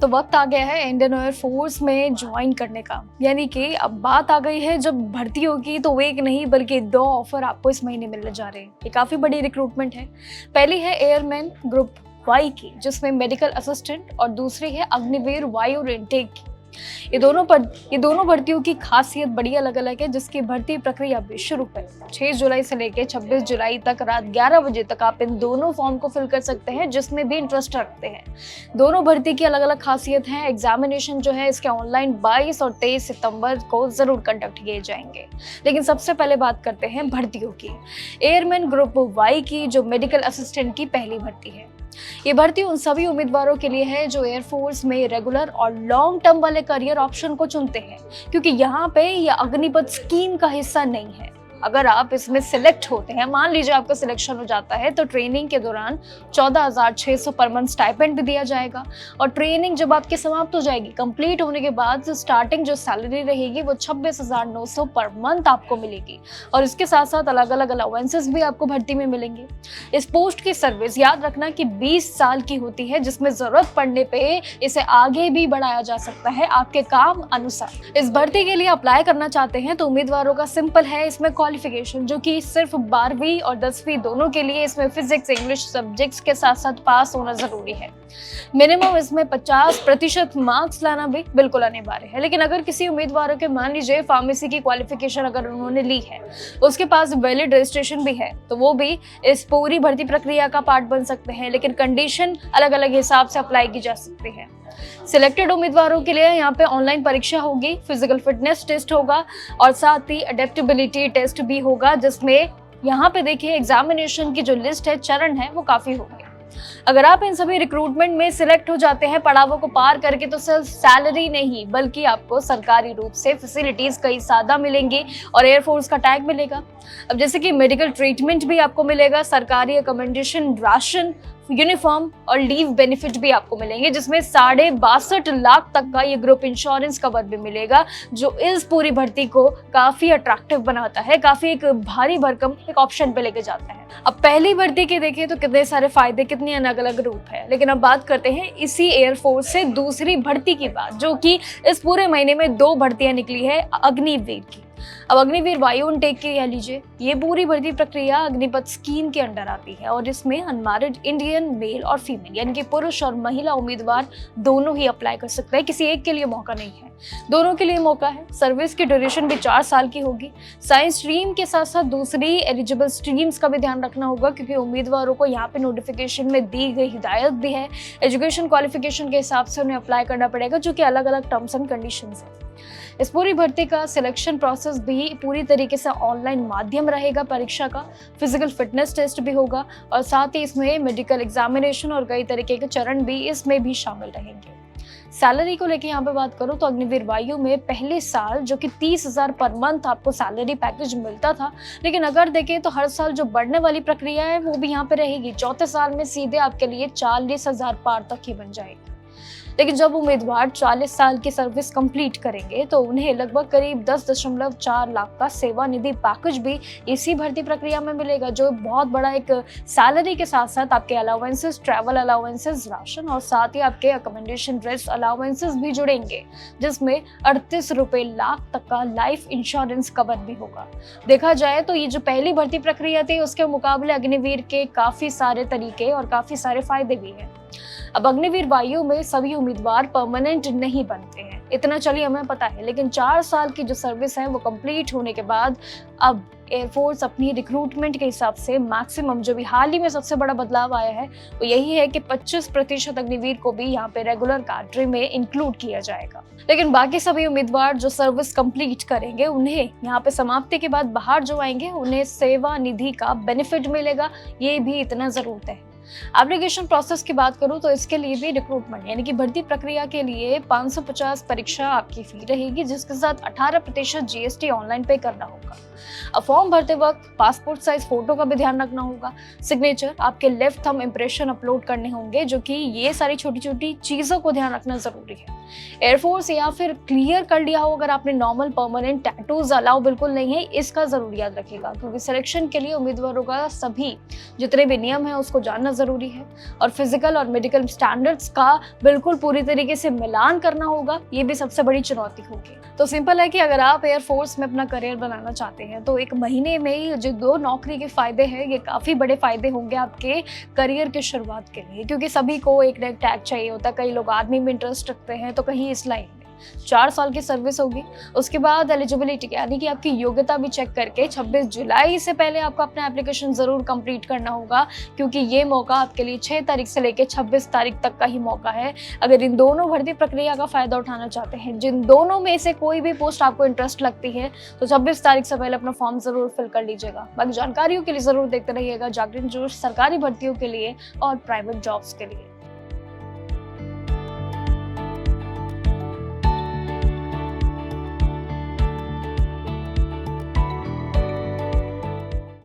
तो वक्त आ गया है इंडियन एयर फोर्स में ज्वाइन करने का। यानी कि अब बात आ गई है, जब भर्ती होगी तो एक नहीं बल्कि 2 ऑफर आपको इस महीने मिलने जा रहे हैं। ये काफी बड़ी रिक्रूटमेंट है। पहली है एयरमैन ग्रुप वाई की, जिसमें मेडिकल असिस्टेंट, और दूसरी है अग्निवीर वायु इनटेक की। ये दोनों भर्तियों की खासियत बड़ी अलग अलग है, जिसकी भर्ती प्रक्रिया भी शुरू है। 6 जुलाई से लेकर 26 जुलाई तक रात 11 बजे तक आप इन दोनों फॉर्म को फिल कर सकते हैं, जिसमें भी इंटरेस्ट रखते हैं। दोनों भर्ती की अलग अलग खासियत है। एग्जामिनेशन जो है इसके ऑनलाइन 22 और 23 सितंबर को जरूर कंडक्ट किए जाएंगे। लेकिन सबसे पहले बात करते हैं भर्तियों की। एयरमैन ग्रुप वाई की जो मेडिकल असिस्टेंट की पहली भर्ती है। ये भर्ती उन सभी उम्मीदवारों के लिए है जो एयरफोर्स में रेगुलर और लॉन्ग टर्म वाले करियर ऑप्शन को चुनते हैं, क्योंकि यहाँ पे ये अग्निपथ स्कीम का हिस्सा नहीं है। अगर आप इसमें सिलेक्ट होते हैं, मान लीजिए आपका सिलेक्शन हो जाता है, तो ट्रेनिंग के दौरान 14,600 पर मंथ स्टाइपेंड भी दिया जाएगा। और ट्रेनिंग जब आपकी समाप्त हो जाएगी, कंप्लीट होने के बाद स्टार्टिंग जो सैलरी रहेगी वो 26,900 पर मंथ आपको मिलेगी। और इसके साथ साथ अलग अलग अलाउंसेस भी आपको भर्ती में मिलेंगे। इस पोस्ट की सर्विस याद रखना कि 20 साल की होती है, जिसमें जरूरत पड़ने पे इसे आगे भी बढ़ाया जा सकता है आपके काम अनुसार। इस भर्ती के लिए अप्लाई करना चाहते हैं तो उम्मीदवारों का सिंपल है इसमें क्वालिफिकेशन, जो कि सिर्फ 12वीं और 10वीं दोनों के लिए इसमें फिजिक्स इंग्लिश सब्जेक्ट्स के साथ साथ पास होना जरूरी है। मिनिमम इसमें 50% मार्क्स लाना भी बिल्कुल अनिवार्य है। लेकिन अगर किसी उम्मीदवारों के, मान लीजिए फार्मेसी की क्वालिफिकेशन अगर उन्होंने ली है, उसके पास वैलिड रजिस्ट्रेशन भी है, तो वो भी इस पूरी भर्ती प्रक्रिया का पार्ट बन सकते हैं। लेकिन कंडीशन अलग अलग हिसाब से अप्लाई की जा सकती है। सिलेक्टेड उम्मीदवारों के लिए यहाँ पे ऑनलाइन परीक्षा होगी, फिजिकल फिटनेस टेस्ट होगा और साथ ही अडेप्टेबिलिटी टेस्ट भी होगा, जिसमें यहाँ पे देखिए एग्जामिनेशन की जो लिस्ट है, चरण है, वो काफी होंगे। अगर आप इन सभी रिक्रूटमेंट में सिलेक्ट हो जाते हैं पड़ावों को पार करके, तो सिर्फ सैलरी नहीं बल्कि आपको सरकारी रूप से फैसिलिटीज कई ज्यादा मिलेंगी और एयरफोर्स का टैग मिलेगा। अब जैसे कि मेडिकल ट्रीटमेंट भी आपको मिलेगा, सरकारी अकोमोडेशन, राशन, यूनिफॉर्म और लीव बेनिफिट भी आपको मिलेंगे, जिसमें 62.5 लाख तक का ये ग्रुप इंश्योरेंस कवर भी मिलेगा, जो इस पूरी भर्ती को काफी अट्रैक्टिव बनाता है, काफी एक भारी भरकम एक ऑप्शन पे लेके जाता है। अब पहली भर्ती के देखें तो कितने सारे फायदे, कितनी अलग अलग रूप है। लेकिन अब बात करते हैं इसी एयरफोर्स से दूसरी भर्ती की बात, जो कि इस पूरे महीने में 2 भर्तियां निकली है अग्निवीर की। अब अग्निवीर वायु इनटेक की कह लीजिए, ये पूरी भर्ती प्रक्रिया अग्निपथ स्कीम के अंडर आती है और इसमें अनमैरिड इंडियन मेल और फीमेल यानी कि पुरुष और महिला उम्मीदवार दोनों ही अप्लाई कर सकते हैं। किसी एक के लिए मौका नहीं है, दोनों के लिए मौका है। सर्विस की ड्यूरेशन भी 4 साल की होगी। साइंस स्ट्रीम के साथ साथ दूसरी एलिजिबल स्ट्रीम्स का भी ध्यान रखना होगा, क्योंकि उम्मीदवारों को यहाँ पे नोटिफिकेशन में दी गई हिदायत भी है। एजुकेशन क्वालिफिकेशन के हिसाब से उन्हें अप्लाई करना पड़ेगा, जो कि अलग अलग टर्म्स एंड कंडीशंस है। इस पूरी भर्ती का सिलेक्शन प्रोसेस भी पूरी तरीके से ऑनलाइन माध्यम रहेगा। परीक्षा का फिजिकल फिटनेस टेस्ट भी होगा और साथ ही इसमें मेडिकल एग्जामिनेशन और कई तरीके के चरण भी इसमें भी शामिल रहेंगे। सैलरी को लेके यहाँ पे बात करूँ तो अग्निवीर वायु में पहले साल जो कि 30,000 पर मंथ आपको सैलरी पैकेज मिलता था, लेकिन अगर देखें तो हर साल जो बढ़ने वाली प्रक्रिया है वो भी यहाँ पे रहेगी। चौथे साल में सीधे आपके लिए 40,000 पार तक ही बन जाएगी। लेकिन जब उम्मीदवार 40 साल की सर्विस कंप्लीट करेंगे तो उन्हें लगभग करीब 10.4 लाख का सेवा निधि पैकेज भी इसी भर्ती प्रक्रिया में मिलेगा, जो बहुत बड़ा एक सैलरी के साथ साथ आपके अलाउंसेस, ट्रैवल अलाउंसेस, राशन और साथ ही आपके अकोमोडेशन, रेस्ट अलाउंसेस भी जुड़ेंगे, जिसमें 38 रुपए लाख तक का लाइफ इंश्योरेंस कवर भी होगा। देखा जाए तो ये जो पहली भर्ती प्रक्रिया थी उसके मुकाबले अग्निवीर के काफी सारे तरीके और काफी सारे फायदे भी हैं। अब अग्निवीर वायु में सभी उम्मीदवार परमानेंट नहीं बनते हैं, इतना चलिए हमें पता है। लेकिन 4 साल की जो सर्विस है वो कंप्लीट होने के बाद अब एयरफोर्स अपनी रिक्रूटमेंट के हिसाब से मैक्सिमम, जो भी हाल ही में सबसे बड़ा बदलाव आया है वो यही है कि 25% अग्निवीर को भी यहाँ पे रेगुलर कैडर में इंक्लूड किया जाएगा। लेकिन बाकी सभी उम्मीदवार जो सर्विस कंप्लीट करेंगे उन्हें यहाँ पे समाप्ति के बाद बाहर जो आएंगे उन्हें सेवा निधि का बेनिफिट मिलेगा, ये भी इतना जरूर है। एप्लीकेशन प्रोसेस की बात करूं तो इसके लिए भी रिक्रूटमेंट यानी कि भर्ती प्रक्रिया के लिए 550 परीक्षा आपकी फी रहेगी, जिसके साथ 18% जीएसटी ऑनलाइन पे करना होगा। अब फॉर्म भरते वक्त पासपोर्ट साइज फोटो का भी ध्यान रखना होगा। सिग्नेचर, आपके लेफ्ट थंब इंप्रेशन अपलोड करने होंगे, जो कि ये सारी छोटी छोटी चीजों को ध्यान रखना जरूरी है। एयरफोर्स या फिर क्लियर कर लिया हो अगर आपने नॉर्मल परमानेंट टैटूज अलाउ बिल्कुल नहीं है, इसका जरूर याद रखिएगा, क्योंकि सिलेक्शन के लिए उम्मीदवारों का सभी जितने भी नियम है उसको जानना ज़रूरी है और फिजिकल और मेडिकल स्टैंडर्ड्स का बिल्कुल पूरी तरीके से मिलान करना होगा, ये भी सबसे बड़ी चुनौती होगी। तो सिंपल है कि अगर आप एयरफोर्स में अपना करियर बनाना चाहते हैं तो 1 महीने में ही जो 2 नौकरी के फ़ायदे हैं, ये काफ़ी बड़े फ़ायदे होंगे आपके करियर की शुरुआत के लिए, क्योंकि सभी को एक ना एक टैग चाहिए होता है। कई लोग आर्मी में इंटरेस्ट रखते हैं तो कहीं इस लाइन में 4 साल की सर्विस होगी। उसके बाद एलिजिबिलिटी यानी कि आपकी योग्यता भी चेक करके 26 जुलाई से पहले आपको अपना एप्लीकेशन ज़रूर कंप्लीट करना होगा, क्योंकि ये मौका आपके लिए 6 तारीख से लेकर 26 तारीख तक का ही मौका है। अगर इन दोनों भर्ती प्रक्रिया का फ़ायदा उठाना चाहते हैं, जिन दोनों में से कोई भी पोस्ट आपको इंटरेस्ट लगती है, तो 26 तारीख से पहले अपना फॉर्म ज़रूर फिल कर लीजिएगा। बाकी जानकारियों के लिए ज़रूर देखते रहिएगा जागरण न्यूज़, सरकारी भर्तियों के लिए और प्राइवेट जॉब्स के लिए।